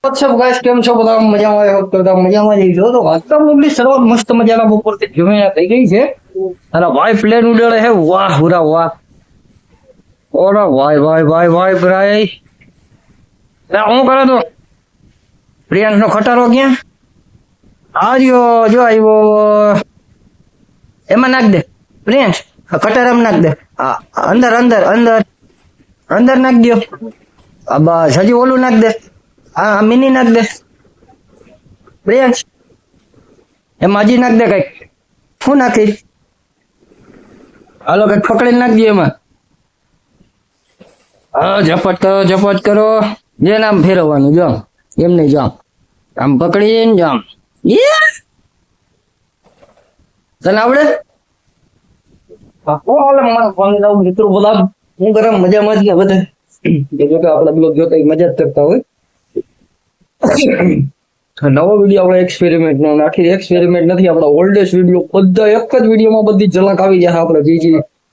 WhatsApp guys કેમ છો બધા મજામાં આવ્યો તો બધા મજામાં જઈ છો તો વાસ્તવ ની શરૂઆત મસ્ત મજાના બપોરથી જમીને થઈ ગઈ છે અને ભાઈ પ્લેન ઉડેડે છે વાહ હુરા વાહ ઓરા ભાઈ ભાઈ ભાઈ ભાઈ ભાઈ હું કરે તો પ્રિયાંશ નો ખટારો ક્યાં આવ્યો જો આવ્યો એમાં નાખ દે પ્રિયાંશ ખટારામાં નાખ દે અંદર અંદર અંદર અંદર નાખ દો બસ હજી ઓલું નાખ દે હા મિની નાખ દે પ્રિયાંશ એમાં હજી નાખ દે કઈક શું નાખી હાલો કઈક પકડીને નાખ દે એમાં હા ઝપટ કરો જે નામ ફેરવવાનું જો એમ નહીં જામ આમ પકડીને જામ તને આવડે મિત્રો બધા હું કરે મજામાં જ બધા આપડા બ્લોગ જોતા મજા જ કરતા હોય નવો વિડીયો આપણે એક્સપેરિમેન્ટ નો આખી એક્સપેરિમેન્ટ નથી આપણા ઓલ્ડેસ્ટ વિડીયો બધા એક જ વિડીયોમાં બધી ઝલક આવી જાય આપણે જે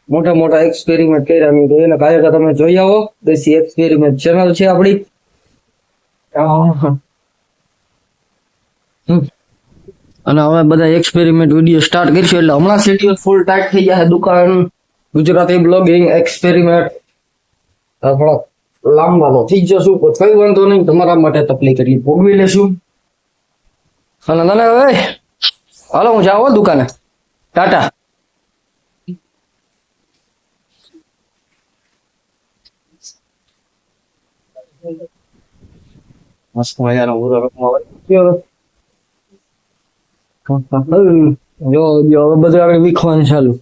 મોટા મોટા એક્સપેરિમેન્ટ કર્યા તો એને કાયકા તમે જોઈ આવો દેશી એક્સપેરિમેન્ટ ચેનલ છે આપણી અને હવે બધા એક્સપેરિમેન્ટ વિડીયો સ્ટાર્ટ કરીશું એટલે હમણાં શેડ્યુલ ફૂલ ટાઈટ થઈ જશે દુકાન ગુજરાતી બ્લોગિંગ એક્સપેરિમેન્ટ થોડા લાંબા તો થઈ જશું પણ કઈ વાંધો નહીં તમારા માટે તકલીફ એટલી ભોગવી લેશું અને તને હવે હાલો હું જાઉં દુકાને ટાટા મસ્ત મજાનો પૂરો જો હવે બધું આગળ વીખવાનું ચાલુ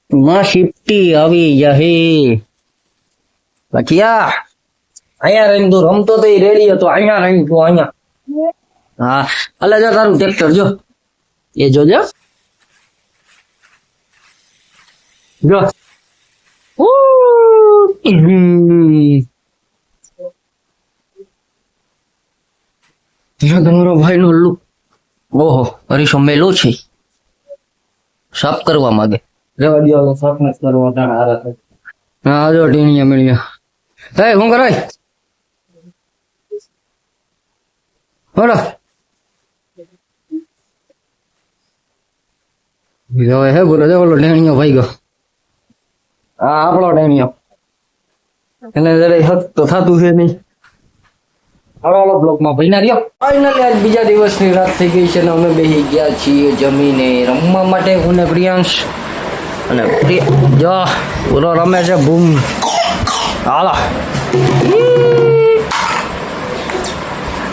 માં શિફ્ટી આવી જશે લખિયા અહીંયા રહીને તું રમતો તો રેડી હતો અહીંયા રહીને તું અહીંયા હા અલે જો તારું ટ્રેક્ટર જો એ જોજો જો તમારો ભાઈ નો લુક ઓહો હરીશો મેલો છે સાફ કરવા માંગે રેવા દો સાફ ન કરવા તારા હારા થાય હા જો ટીણીયા મેળિયા હે હું કરાય બોલો જો હે બોલો જો બોલો ટેણીયો ભાઈ ગયો હા આપણો ટેણીયો એટલે જરા હક તો થતું છે નહીં હાલો બ્લોકમાં ભાઈ ના રહ્યો ફાઇનલી આજ બીજા દિવસની રાત થઈ ગઈ છે ને અમે બેસી ગયા છીએ જમીને રમવા માટે હું ને પ્રિયાંશ અને જો પૂરો રમે છે બૂમ હાલો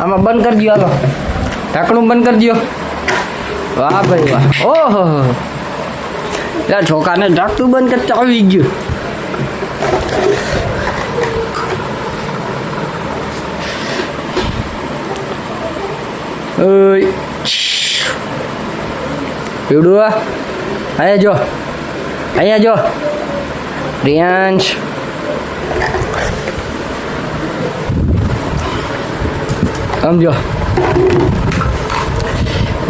આમાં બંધ કરી દો હાલો ઢાંકણું બંધ કરી દો વાહ ભાઈ વાહ ઓહો ત્યાં છોકરાને ઢાંકતું બંધ કરતા આવી ગયું પીવડું અહીંયા જો પ્રિયાંશ સમજો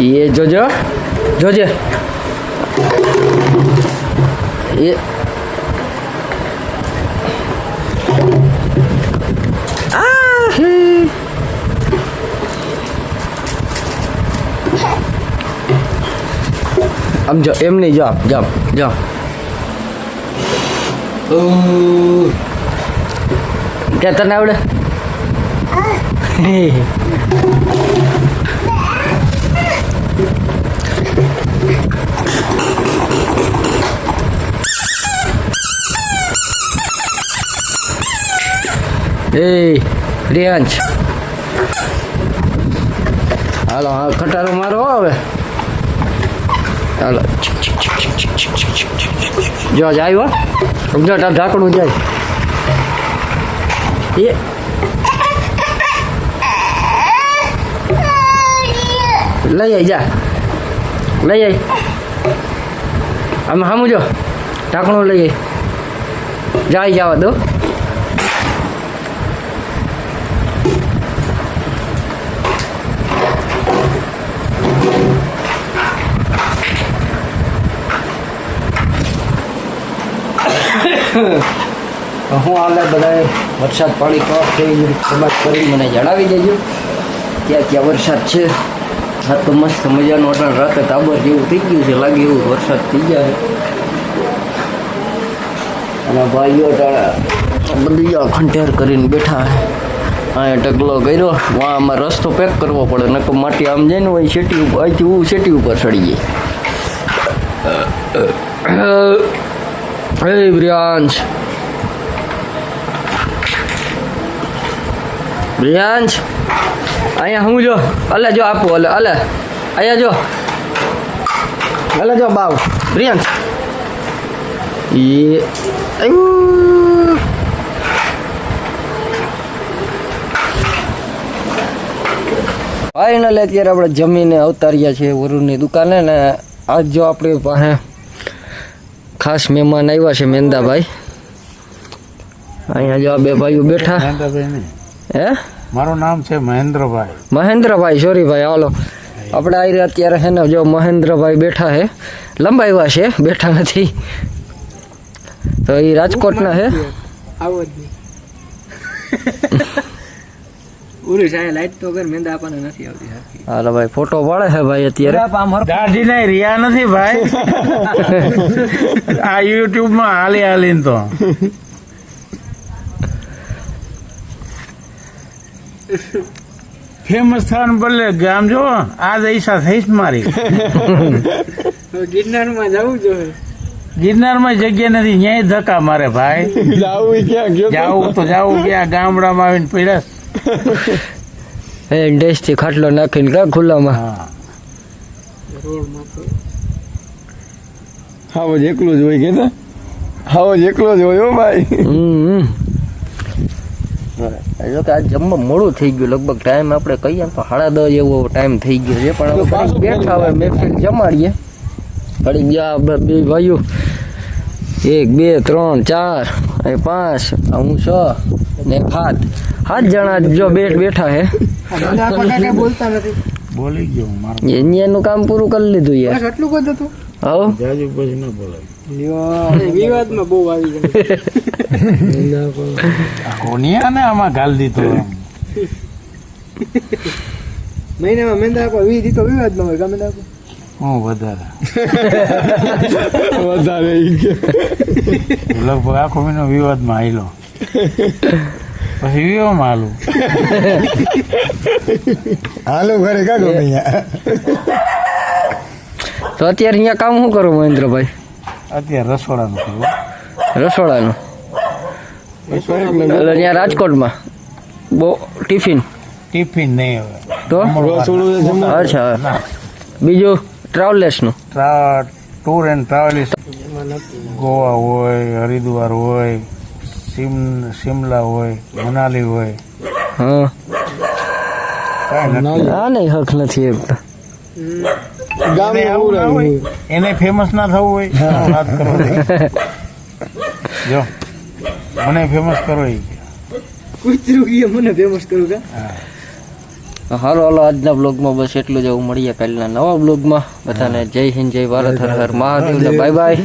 એ જોજે એ સમજો એમ નહીં જાઓ ક્યાં તને આવડે એ પ્રિયાંશ હાલો હા ખટારો મારો હવે હાલો જો જાય હો સમજો તાર ઢાંકણું જાય એ લઈ આવી જા લઈ આવી આમાં સામું જો ઢાંકણું લઈ આવી જવા દો હું હાલે બધા વરસાદ પાણી કપ થઈ સમાજ કરી મને જણાવી દેજો ક્યાં ક્યાં વરસાદ છે. હા તો મસ્ત મજાનું અટાણ રાતે તાબર જેવું થઈ ગયું છે, લાગે એવું વરસાદ થઈ જાય. અને ભાઈઓ બધું ખંઠેર કરીને બેઠા. અહીંયા ઢગલો કર્યો, આમાં રસ્તો પેક કરવો પડે, નકર માટી આમ જાય ને હોય શેટી ઉપર, અહીંથી શેટી ઉપર ચડી જાય. હે બ્રિયાંશ, બ્રિયાંશ અહીંયા હું જો અલે જો આપો અલે અલે અહીંયા જો અલે જો બાવ બ્રિયાંશ એ ફાઇનલ અત્યારે આપણે જમીને અવતાર્યા છીએ વરુણની દુકાને ને આજ જો આપણી પાસે ખાસ મહેમાન આવ્યા છે મેંદાભાઈ. અહીંયા જો આ બે ભાઈઓ બેઠા. હે મારું નામ છે મહેન્દ્રભાઈ. મહેન્દ્રભાઈ સોરી ભાઈ હાલો આપણે આવી અત્યારે છે ને જો મહેન્દ્રભાઈ બેઠા છે, લંબાવ્યા છે, બેઠા નથી. તો એ રાજકોટના છે. હાલો ભાઈ ફોટો પાડે છે ભાઈ અત્યારે. દાઢી નહીં રિયા નથી ભાઈ. આ યુટ્યુબ માં હાલી હાલીને તો ફેમસ થવાનું બદલે ગામ જો આ દૈસા થઈશ મારી. ગિરનારમાં જવું જોઈએ. ગિરનારમાં જગ્યા નથી, ન્યાય ધક્કા મારે ભાઈ. જાવું તો જાવું ક્યાં, ગામડામાં આવીને પડ્યા. ડેશ થી ખાટલો નાખીને કા ખુલ્લામાં. હાવ જ એકલો જ હોય કે હાવ જ એકલો જ હોય હો ભાઈ. આજ જમવા મોડું થઈ ગયું, લગભગ ટાઈમ આપણે કહીએ તો 10:30 એવો ટાઈમ થઈ ગયો છે, પણ હવે બેઠા હોય મહેફિલ જમાડીએ. ઘડી ગયા બે ભાઈઓ 1 2 3 4 5 હું 6 ને 7 જણા જો બેઠા હે. બોલી ગયો મારું એનું કામ પૂરું કરી લીધું યાર. એટલું જ હતું. હા જાજુ પછી ના બોલાય. વિવાદમાં બહુ આવી ગયા. કોનિયા ને આમાં ગાલ દીધો. મહિનામાં મેંદા આપો 20 દીધો વિવાદમાં હોય ગમે આપો. હું વધારે વધારે લગભગ આખો મહિનો વિવાદમાં આવેલો, પછી વિવાહમાં હાલું. હાલો ઘરે કા ગમે. તો અત્યારે અહીંયા કામ શું કરો મહેન્દ્રભાઈ? અત્યારે રસોડાનું કરવું. રસોડાનું એટલે ત્યાં રાજકોટમાં ટિફિન ટિફિન નહીં હવે તો અચ્છા, બીજું ટ્રાવેલર્સનું ટૂર એન્ડ ટ્રાવેલ્સ. ગોવા હોય, હરિદ્વાર હોય, શિમલા હોય, મનાલી હોય. હા કાંઈ નથી. હા નહીં હક નથી એક તો. એને આવું ના હોય, એને ફેમસ ના થવું હોય વાત કરો. જો મને ફેમસ કરો એ કૂતરું ગયું મને ફેમસ કરું કા. હાલો આજના બ્લોગમાં બસ એટલું જ. મળીએ કાલના નવા બ્લોગમાં. બધાને જય હિન્દ, જય ભારત, હર હર મહાદેવ, બાય બાય.